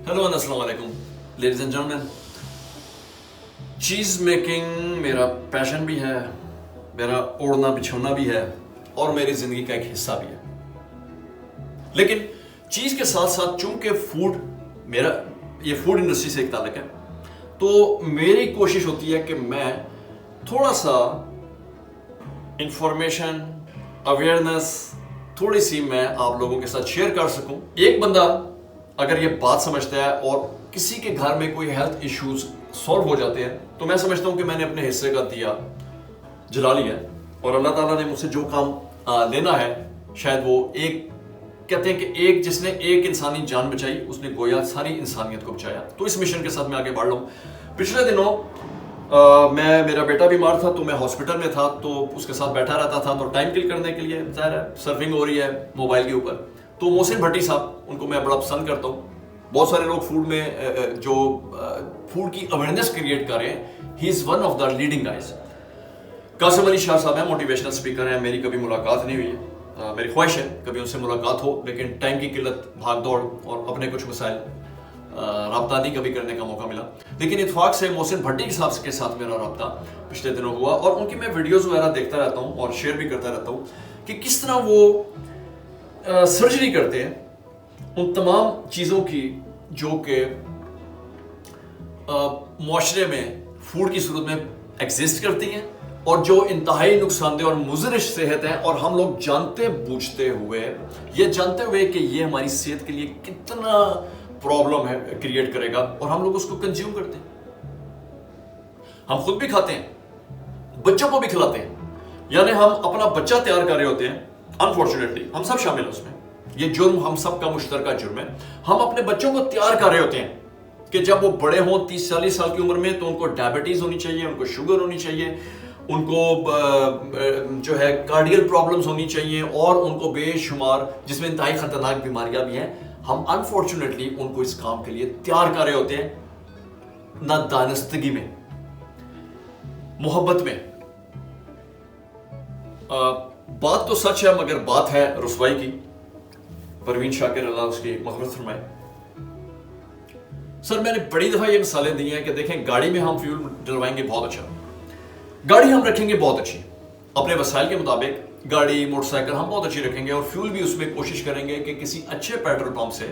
Hello अस्सलाम वालेकुम ladies and gentleman. Cheese making मेरा पैशन भी है, मेरा ओढ़ना बिछोना भी है और मेरी ज़िंदगी का एक हिस्सा भी है। लेकिन चीज़ के साथ साथ चूंकि मेरा ये फूड इंडस्ट्री से एक ताल्लुक है, तो मेरी कोशिश होती है कि मैं थोड़ा सा इंफॉर्मेशन, अवेयरनेस थोड़ी सी मैं आप लोगों के साथ शेयर कर सकूं। एक बंदा अगर ये बात समझता है और किसी के घर में कोई हेल्थ इश्यूज सॉल्व हो जाते हैं, तो मैं समझता हूं कि मैंने अपने हिस्से का दिया जला लिया और अल्लाह ताला ने मुझसे जो काम लेना है, शायद वो एक कहते हैं कि एक जिसने एक इंसानी जान बचाई उसने गोया सारी इंसानियत को बचाया। तो इस मिशन के साथ मैं आगे बढ़ रहा हूँ। पिछले दिनों मेरा बेटा बीमार था, तो मैं हॉस्पिटल में था, तो उसके साथ बैठा रहता था। तो टाइम किल करने के लिए ज़ाहिर है सर्फिंग हो रही है मोबाइल के ऊपर। तो मोहसिन भट्टी साहब, उनको मैं बड़ा पसंद करता हूँ। बहुत सारे लोग फूड में जो फूड की अवेयरनेस क्रिएट कर रहे हैं, he is one of the leading guys. Qasim Ali Shah साहब हैं, मोटिवेशनल स्पीकर हैं। मेरी कभी मुलाकात नहीं हुई है, मेरी ख्वाहिश है कभी उनसे मुलाकात हो, लेकिन टाइम की किल्लत, भाग दौड़ और अपने कुछ मसाइल रब्ता नहीं कभी करने का मौका मिला। लेकिन इत्फाक से मोहसिन भट्टी साहब के साथ मेरा रब्ता पिछले दिनों हुआ और उनकी मैं वीडियोस वगैरह देखता रहता हूँ और शेयर भी करता रहता हूँ कि किस तरह वो सर्जरी करते हैं उन तमाम चीज़ों की जो कि मुआशरे में फूड की सूरत में एग्जिस्ट करती हैं और जो इंतहाई नुकसानदेह और मुज़र सेहत है, और हम लोग जानते बूझते हुए, ये जानते हुए कि ये हमारी सेहत के लिए कितना प्रॉब्लम है क्रिएट करेगा, और हम लोग उसको कंज्यूम करते हैं। हम खुद भी खाते हैं, बच्चों को भी खिलाते हैं, यानी हम अपना बच्चा तैयार कर रहे होते हैं। अनफॉर्चुनेटली हम सब शामिल हैं उसमें, ये जुर्म हम सब का मुश्तरका जुर्म है। हम अपने बच्चों को तैयार कर रहे होते हैं कि जब वो बड़े हों 30-40 साल की उम्र में, तो उनको डायबिटीज होनी चाहिए, उनको शुगर होनी चाहिए, उनको जो है कार्डियल प्रॉब्लम्स होनी चाहिए, और उनको बेशुमार जिसमें इंतहाई खतरनाक बीमारियां भी हैं। हम अनफॉर्चुनेटली उनको इस काम के लिए तैयार कर रहे होते हैं, ना दानस्तगी में, मोहब्बत में। बात तो सच है, मगर बात है रुसवाई की। परवीन शाकिर, अल्लाह उसकी मग़फ़िरत फरमाए। सर, मैंने बड़ी दफा ये मिसालें दी हैं कि देखें, गाड़ी में हम फ्यूल डलवाएंगे बहुत अच्छा, गाड़ी हम रखेंगे बहुत अच्छी, अपने वसाइल के मुताबिक गाड़ी मोटरसाइकिल हम बहुत अच्छी रखेंगे, और फ्यूल भी उसमें कोशिश करेंगे कि किसी अच्छे पेट्रोल पंप से,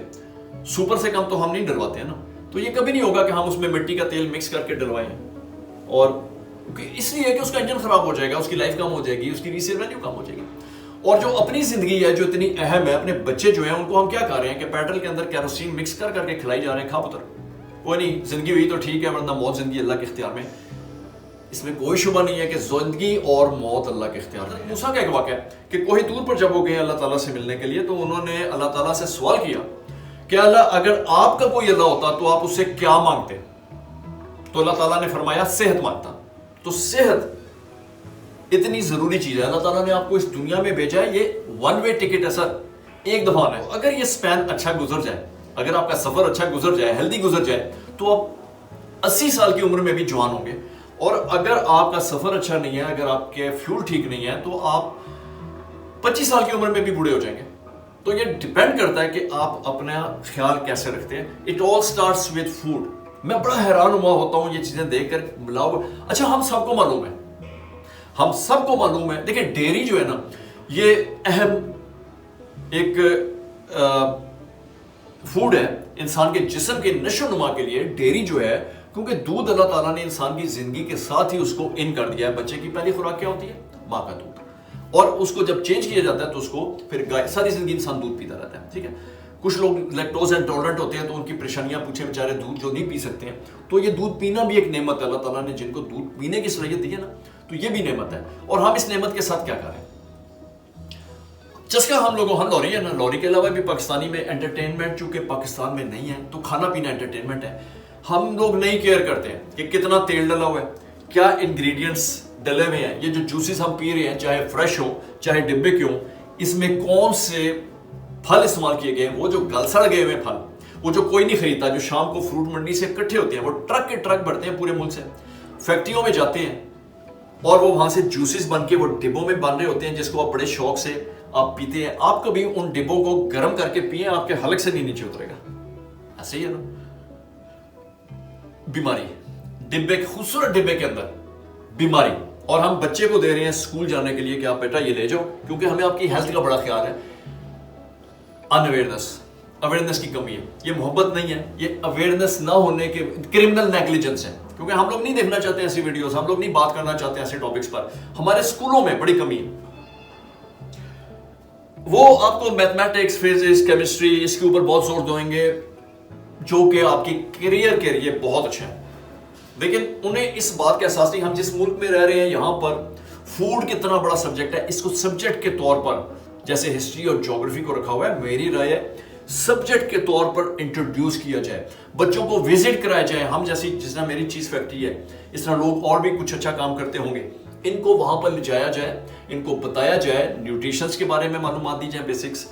सुपर से कम तो हम नहीं डलवाते हैं ना। तो ये कभी नहीं होगा कि हम उसमें मिट्टी का तेल मिक्स करके डलवाएं, और इसलिए कि उसका इंजन खराब हो जाएगा, उसकी लाइफ कम हो जाएगी, उसकी रीसेल वैल्यू कम हो जाएगी। और जो अपनी जिंदगी है जो इतनी अहम है, अपने बच्चे जो हैं उनको हम क्या कर रहे हैं कि पेट्रोल के अंदर कैरोसिन मिक्स कर करके खिलाई जा रहे हैं। खा पुत्र, कोई नहीं, जिंदगी हुई तो ठीक है, वरना मौत जिंदगी अल्लाह के इख्तियार में। इसमें कोई शुबा नहीं है कि जिंदगी और मौत अल्लाह के इख्तियार में। मूसा का एक वाक़या है कि कोई दूर पर जब वो गए अल्लाह ताला से मिलने के लिए, तो उन्होंने अल्लाह ताला से सवाल किया कि अल्लाह, अगर आपका कोई अल्लाह होता तो आप उससे क्या मांगते? तो अल्लाह ताला ने फरमाया सेहत मांगता। तो सेहत इतनी जरूरी चीज है, अल्लाह ताला ने आपको इस दुनिया में भेजा है, ये वन वे टिकट है सर, एक दफा है। अगर ये स्पैन अच्छा गुजर जाए, अगर आपका सफर अच्छा गुजर जाए, हेल्दी गुजर जाए, तो आप 80 साल की उम्र में भी जवान होंगे। और अगर आपका सफर अच्छा नहीं है, अगर आपके फ्यूल ठीक नहीं है, तो आप 25 साल की उम्र में भी बूढ़े हो जाएंगे। तो ये डिपेंड करता है कि आप अपना ख्याल कैसे रखते हैं। It all starts with food. मैं बड़ा हैरान हुआ होता हूँ ये चीजें देखकर। मिलाओ, अच्छा, हम सबको मालूम है, हम सबको मालूम है। देखिए, डेयरी जो है ना, ये अहम एक फूड है इंसान के जिस्म के नशो नुमा के लिए। डेयरी जो है, क्योंकि दूध अल्लाह ताला ने इंसान की जिंदगी के साथ ही उसको इन कर दिया है। बच्चे की पहली खुराक क्या होती है? माँ का दूध। और उसको जब चेंज किया जाता है तो उसको फिर गाय, सारी जिंदगी इंसान दूध पीता रहता है, ठीक है। कुछ लोग लैक्टोज इंटॉलरेंट होते हैं, तो उनकी परेशानियां पूछे बेचारे, दूध जो नहीं पी सकते हैं। तो ये दूध पीना भी एक नेमत है, अल्लाह ताला ने जिनको दूध पीने की सलाहियत दी है ना, तो ये भी नेमत है। और हम इस नेमत के साथ क्या करें? चस्का हम लॉरी है ना, लॉरी के अलावा भी पाकिस्तानी में एंटरटेनमेंट चूंकि पाकिस्तान में नहीं है, तो खाना पीना एंटरटेनमेंट है। हम लोग नहीं केयर करते हैं कि कितना तेल डला हुआ है, क्या इंग्रेडिएंट्स डले हुए हैं। ये जो जूसेस हम पी रहे हैं, चाहे फ्रेश हो चाहे डिब्बे के हो, इसमें कौन से फल इस्तेमाल किए गए हैं? वो जो गल सड़ गए हुए फल, वो जो कोई नहीं खरीदता, जो शाम को फ्रूट मंडी से इकट्ठे होते हैं, वो ट्रक के ट्रक बढ़ते हैं पूरे मुल्क से, फैक्ट्रियों में जाते हैं, और वो वहां से जूसेस बन के वो डिब्बों में बन रहे होते हैं, जिसको आप बड़े शौक से आप पीते हैं। आप कभी उन डिब्बों को गर्म करके पिए, आपके हलक से नहीं नीचे उतरेगा। ऐसे ही है ना। बीमारी, डिब्बे, खूबसूरत डिब्बे के अंदर बीमारी, और हम बच्चे को दे रहे हैं स्कूल जाने के लिए कि आप बेटा ये ले जाओ, क्योंकि हमें आपकी हेल्थ का बड़ा ख्याल है। अवेयरनेस की कमी है। ये मोहब्बत नहीं है, ये अवेयरनेस ना होने के क्रिमिनल नेग्लिजेंस है, क्योंकि हम लोग नहीं देखना चाहते ऐसी वीडियोस, हम लोग नहीं बात करना चाहते ऐसे टॉपिक्स पर। हमारे स्कूलों में बड़ी कमी है। वो आपको मैथमेटिक्स, फिजिक्स, केमिस्ट्री, इसके ऊपर बहुत जोर देंगे, जो कि आपकी करियर के लिए बहुत अच्छा है, लेकिन उन्हें इस बात का एहसास नहीं। हम जिस मुल्क में रह रहे हैं, यहां पर फूड कितना बड़ा सब्जेक्ट है, इसको सब्जेक्ट के तौर पर, जैसे हिस्ट्री और ज्योग्राफी को रखा हुआ है, मेरी राय है सब्जेक्ट के तौर पर इंट्रोड्यूस किया जाए, बच्चों को विजिट कराया जाए। हम जैसी, जिस तरह मेरी चीज फैक्ट्री है, इस तरह लोग और भी कुछ अच्छा काम करते होंगे, इनको वहां पर ले जाया जाए, इनको बताया जाए, न्यूट्रिशंस के बारे में मालूमात दी जाए, बेसिक्स।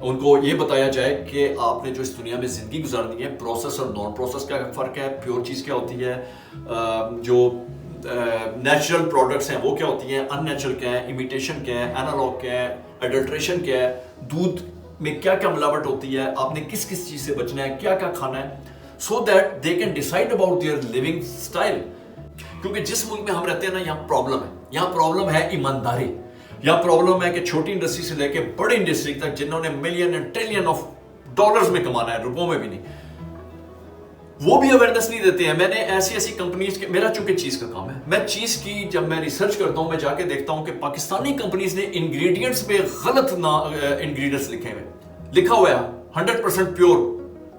उनको ये बताया जाए कि आपने जो इस दुनिया में जिंदगी गुजारनी है, प्रोसेस और नॉन प्रोसेस का फर्क है, प्योर चीज क्या होती है, जो नेचुरल प्रोडक्ट्स हैं वो क्या होती हैं, अननेचुरल क्या है, इमिटेशन क्या है, एनालॉग क्या है, एडल्ट्रेशन क्या है, दूध में क्या क्या मिलावट होती है, आपने किस किस चीज से बचना है, क्या क्या खाना है, so that they can decide about their living style. क्योंकि जिस मुल्क में हम रहते हैं ना, यहाँ प्रॉब्लम है, यहाँ प्रॉब्लम है ईमानदारी, यहाँ प्रॉब्लम है कि छोटी इंडस्ट्री से लेके बड़ी इंडस्ट्री तक, जिन्होंने million and trillion of dollars में कमाना है, रुपयों में भी नहीं, वो भी अवेयरनेस नहीं देते हैं। मैंने ऐसी ऐसी कंपनीज के, मेरा चूंकि चीज का काम है, मैं चीज की जब मैं रिसर्च करता हूं, मैं जाके देखता हूं कि पाकिस्तानी कंपनीज ने इंग्रेडिएंट्स पे गलत इंग्रेडिएंट्स लिखे हुए, लिखा हुआ है 100% प्योर,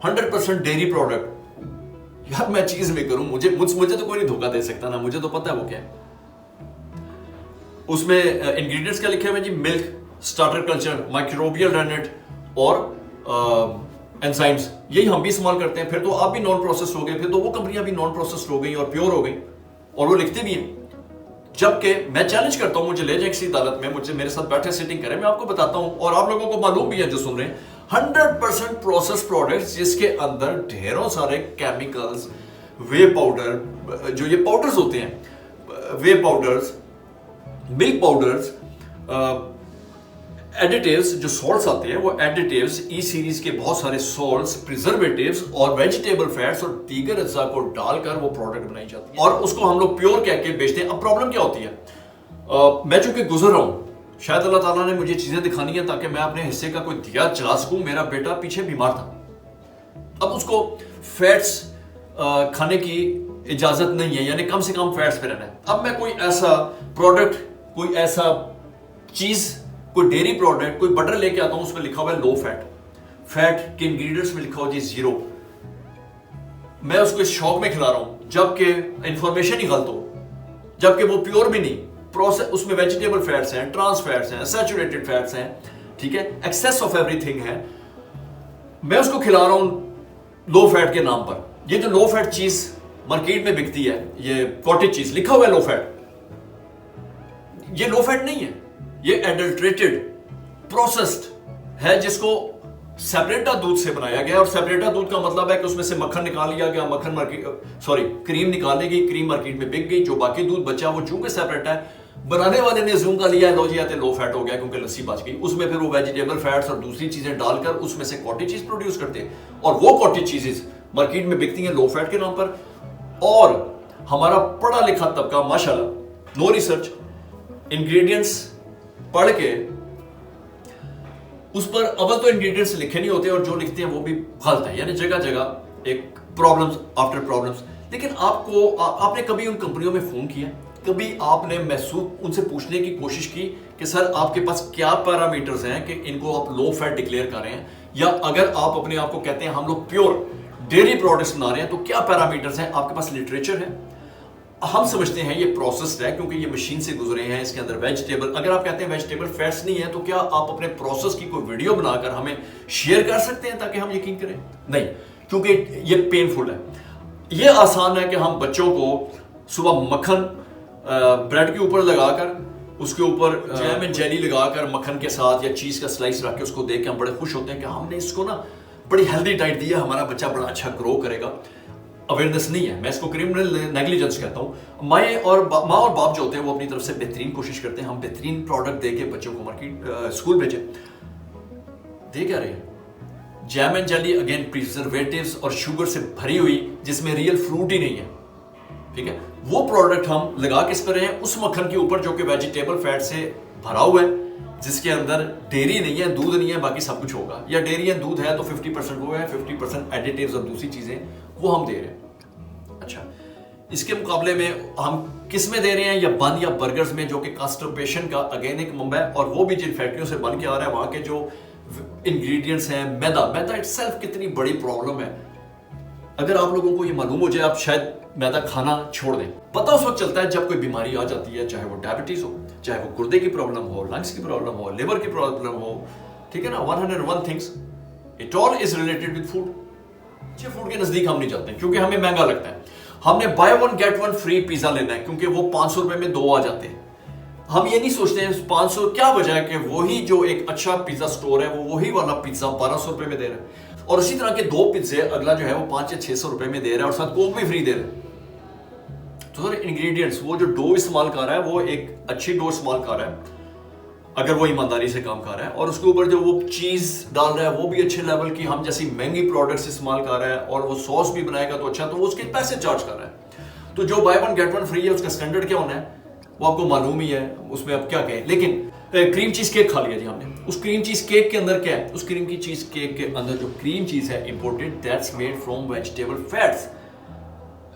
100% डेयरी प्रोडक्ट। यार मैं चीज में करूं, मुझे तो कोई नहीं धोखा दे सकता ना, मुझे तो पता है वो क्या है। उसमें इंग्रेडिएंट्स क्या लिखे हुए जी, milk, starter culture, microbial rennet और एंजाइम्स, यही हम भी इस्तेमाल करते हैं। फिर तो आप भी नॉन प्रोसेस हो गए, फिर तो वो कंपनियां भी नॉन प्रोसेस हो गई और प्योर हो गई, और वो लिखते भी हैं। जबकि मैं चैलेंज करता हूं, मुझे ले जाए किसी अदालत में, मुझे मेरे साथ बैठे सिटिंग करें, मैं आपको बताता हूं, और आप लोगों को मालूम भी है जो सुन रहे हैं, 100% प्रोसेस प्रोडक्ट्स जिसके अंदर ढेरों सारे केमिकल्स, वे पाउडर, जो ये पाउडर्स होते हैं, वे पाउडर्स, मिल्क पाउडर्स, एडिटिव्स, जो सॉल्ट्स आते हैं, वो एडिटिव्स, ई सीरीज के बहुत सारे सॉल्ट्स, प्रिजर्वेटिव्स और वेजिटेबल फैट्स और दीगर अज्जा को डालकर वो प्रोडक्ट बनाई जाती है, और उसको हम लोग प्योर कह के बेचते हैं। अब प्रॉब्लम क्या होती है, मैं चूंकि गुजर रहा हूं, शायद अल्लाह ताला ने मुझे चीजें दिखानी है ताकि मैं अपने हिस्से का कोई दिया चला सकूं। मेरा बेटा पीछे बीमार था, अब उसको फैट्स खाने की इजाजत नहीं है, यानी कम से कम फैट्स पे रहना है। अब मैं कोई ऐसा प्रोडक्ट, कोई ऐसा चीज, कोई डेयरी प्रोडक्ट, कोई बटर लेके आता हूं, उसमें लिखा हुआ है लो फैट, फैट के इंग्रेडिएंट्स में लिखा हुआ जी 0। मैं उसको इस शौक में खिला रहा हूं, जबकि इंफॉर्मेशन ही गलत हो, जबकि वो प्योर भी नहीं, प्रोसेस, उसमें वेजिटेबल फैट्स हैं, ट्रांस फैट्स हैं, सैचुरेटेड फैट्स हैं, ठीक है, एक्सेस ऑफ एवरीथिंग है। मैं उसको खिला रहा हूं लो फैट के नाम पर। ये जो लो फैट चीज मार्केट में बिकती है, ये कॉटेज चीज, लिखा हुआ है लो फैट, ये लो फैट नहीं है, ये एडल्ट्रेटेड प्रोसेस्ड है, जिसको सेपरेटा दूध से बनाया गया। और सेपरेटा दूध का मतलब है कि उसमें से मक्खन निकाल लिया गया, मक्खन मार्केट, क्रीम निकाल गई, क्रीम मार्केट में बिक गई, जो बाकी दूध बचा वो चूंकि सेपरेट है, बनाने वाले ने जूम का लिया, लो जी आते लो फैट हो गया क्योंकि लस्सी बच गई। उसमें फिर वो वेजिटेबल फैट्स और दूसरी चीजें डालकर उसमें से कॉटेज चीज प्रोड्यूस करते हैं, और वो कॉटेज चीजेस मार्केट में बिकती हैं लो फैट के नाम पर। और हमारा पढ़ा लिखा तबका माशाल्लाह, नो रिसर्च, इंग्रेडिएंट्स पढ़ के उस पर अव्वल तो इंग्रेडिएंट्स लिखे नहीं होते, और जो लिखते हैं वो भी गलत है, यानी जगह जगह एक प्रॉब्लम्स आफ्टर प्रॉब्लम्स। लेकिन आपने कभी उन कंपनियों में फोन किया, कभी आपने महसूस उनसे पूछने की कोशिश की कि सर आपके पास क्या पैरामीटर्स हैं कि इनको आप लो फैट डिक्लेयर कर रहे हैं, या अगर आप अपने आप को कहते हैं हम लोग प्योर डेयरी प्रोडक्ट्स बना रहे हैं तो क्या पैरामीटर्स हैं, आपके पास लिटरेचर है? हम समझते हैं ये प्रोसेस्ड है क्योंकि ये मशीन से गुजरे हैं, इसके अंदर वेजिटेबल, अगर आप कहते हैं वेजिटेबल फैट्स नहीं है तो क्या आप अपने प्रोसेस की कोई वीडियो बनाकर हमें शेयर कर सकते हैं ताकि हम यकीन करें? नहीं, क्योंकि ये पेनफुल है। ये आसान है कि हम बच्चों को सुबह मक्खन ब्रेड के ऊपर लगाकर, उसके ऊपर जैम एंड जेली लगाकर मक्खन के साथ या चीज का स्लाइस रख के उसको देख के हम बड़े खुश होते हैं कि हमने इसको ना बड़ी हेल्दी डाइट दी है, हमारा बच्चा बड़ा अच्छा ग्रो करेगा। अवेयरनेस नहीं है, मैं इसको क्रिमिनल नेग्लिजेंस कहता हूँ। माँ और बाप जो होते हैं वो अपनी तरफ से बेहतरीन कोशिश करते हैं, हम बेहतरीन प्रोडक्ट दे के बच्चों को मार्केट स्कूल भेजें। दे क्या रहे हैं? Jam and jelly again preservatives और शुगर से भरी हुई, जिसमें रियल फ्रूट ही नहीं है, ठीक है, वो प्रोडक्ट हम लगा किस पर रहे हैं, उस मक्खन के ऊपर जो कि वेजिटेबल फैट से भरा हुआ है, जिसके अंदर डेयरी नहीं है, दूध नहीं है, बाकी सब कुछ होगा, या डेयरी है दूध है तो 50% वो है, 50% एडिटिव्स और दूसरी चीजें वो हम दे रहे हैं। अच्छा, इसके मुकाबले में हम किस में दे रहे हैं, या बन या बर्गर्स में, जो कि कांस्टिपेशन का अगेन एक मंबा है, और वो भी जिन फैक्ट्रियों से बन के आ रहा है, वहां के जो इंग्रेडिएंट्स हैं, मैदा इटसेल्फ कितनी बड़ी प्रॉब्लम है। अगर आप लोगों को ये मालूम हो जाए, आप शायद मैदा खाना छोड़ दें। पता उस वक्त चलता है जब कोई बीमारी आ जाती है, चाहे वो डायबिटीज हो, चाहे वो गुर्दे की प्रॉब्लम हो, लंग्स की प्रॉब्लम हो, लिवर की प्रॉब्लम हो, ठीक है ना, 101 things, it all is related with food. अच्छे फूड के नजदीक हम नहीं जाते क्योंकि हमें महंगा लगता है। हमने by one get one free pizza लेना है क्योंकि वो 500 रुपए में 2 आ जाते हैं। हम ये नहीं सोचते हैं 500 क्या वजह है कि वही जो एक अच्छा पिज्जा स्टोर है वो वही वाला पिज्जा 1200 रुपए में दे रहा है, और उसी तरह के 2 पिज्जे अगला जो है वो 500 या 600 रुपए में दे रहा है, और साथ कोक भी फ्री दे रहा है। तो सर इंग्रेडिएंट्स, वो जो डो इस्तेमाल कर रहा है वो एक अच्छी डो इस्तेमाल कर रहा है अगर वो ईमानदारी से काम कर रहा है, और उसके ऊपर जो वो चीज डाल रहा है वो भी अच्छे लेवल की, हम जैसी महंगी प्रोडक्ट्स इस्तेमाल कर रहा है, और वो सॉस भी बनाएगा तो अच्छा, तो वो उसके पैसे चार्ज कर रहा है। तो जो by one get one free है उसका स्टैंडर्ड क्या होना है वो आपको मालूम ही है, उसमें आप क्या कहें। लेकिन क्रीम चीज केक खा लिया जी हमने, उस क्रीम चीज केक के अंदर क्या है, उस क्रीम की चीज केक के अंदर जो क्रीम चीज है imported, that's made from vegetable fats.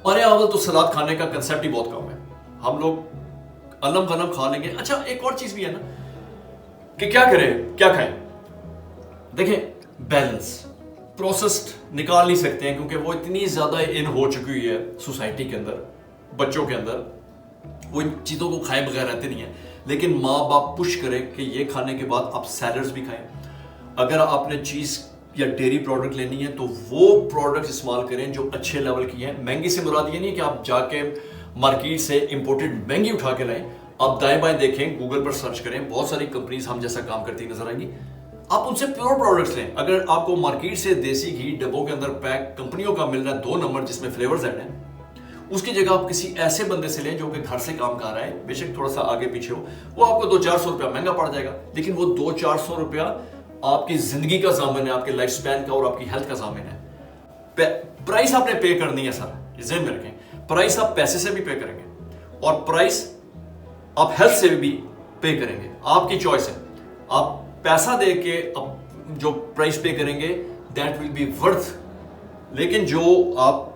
अरे अव्वल तो सलाद खाने का कंसेप्ट ही बहुत कम है, हम लोग अलम गलम खा लेंगे। अच्छा, एक और चीज भी है ना कि क्या करें क्या खाएं। देखें, बैलेंस प्रोसेस्ड निकाल नहीं सकते हैं क्योंकि वो इतनी ज्यादा इन हो चुकी हुई है सोसाइटी के अंदर, बच्चों के अंदर, वो इन चीजों को खाए बगैर रहते नहीं है। लेकिन माँ बाप पुश करें कि ये खाने के बाद आप सैलड्स भी खाएं, अगर आपने चीज या डेयरी प्रोडक्ट लेनी है तो वो प्रोडक्ट इस्तेमाल करें जो अच्छे लेवल की हैं। महंगी से मुराद ये नहीं कि आप जाके मार्केट से इंपोर्टेड महंगी उठा के लाएं। आप दाएं बाएं देखें, गूगल पर सर्च करें, बहुत सारी कंपनीज हम जैसा काम करती नजर आएंगी, आप उनसे प्योर प्रोडक्ट्स लें। अगर आपको मार्केट से देसी घी डब्बों के अंदर पैक कंपनियों का मिल रहा है 2 नंबर जिसमें फ्लेवर्स ऐड हैं, उसकी जगह आप किसी ऐसे बंदे से लें जो कि घर से काम कर रहा है, बेशक थोड़ा सा आगे पीछे हो, वो आपको 200-400 रुपया महंगा पड़ जाएगा, लेकिन वो 200-400 रुपया आपकी जिंदगी का सामान है, आपके लाइफ स्पैन का और आपकी हेल्थ का सामान है। प्राइस आपने पे करनी है सर, ज़हन में रखें, प्राइस आप पैसे से भी पे करेंगे और प्राइस आप हेल्थ से भी पे करेंगे, आपकी चॉइस है। आप पैसा दे के जो प्राइस पे करेंगे दैट विल बी वर्थ, लेकिन जो आप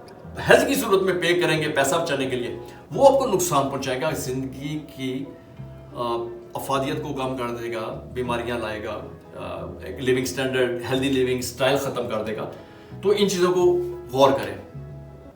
हेल्थ की सूरत में पे करेंगे पैसा बचाने के लिए, वो आपको नुकसान पहुंचाएगा, जिंदगी की अफादियत को कम कर देगा, बीमारियां लाएगा, living standard, healthy living style खत्म कर देगा। तो इन चीजों को गौर करें।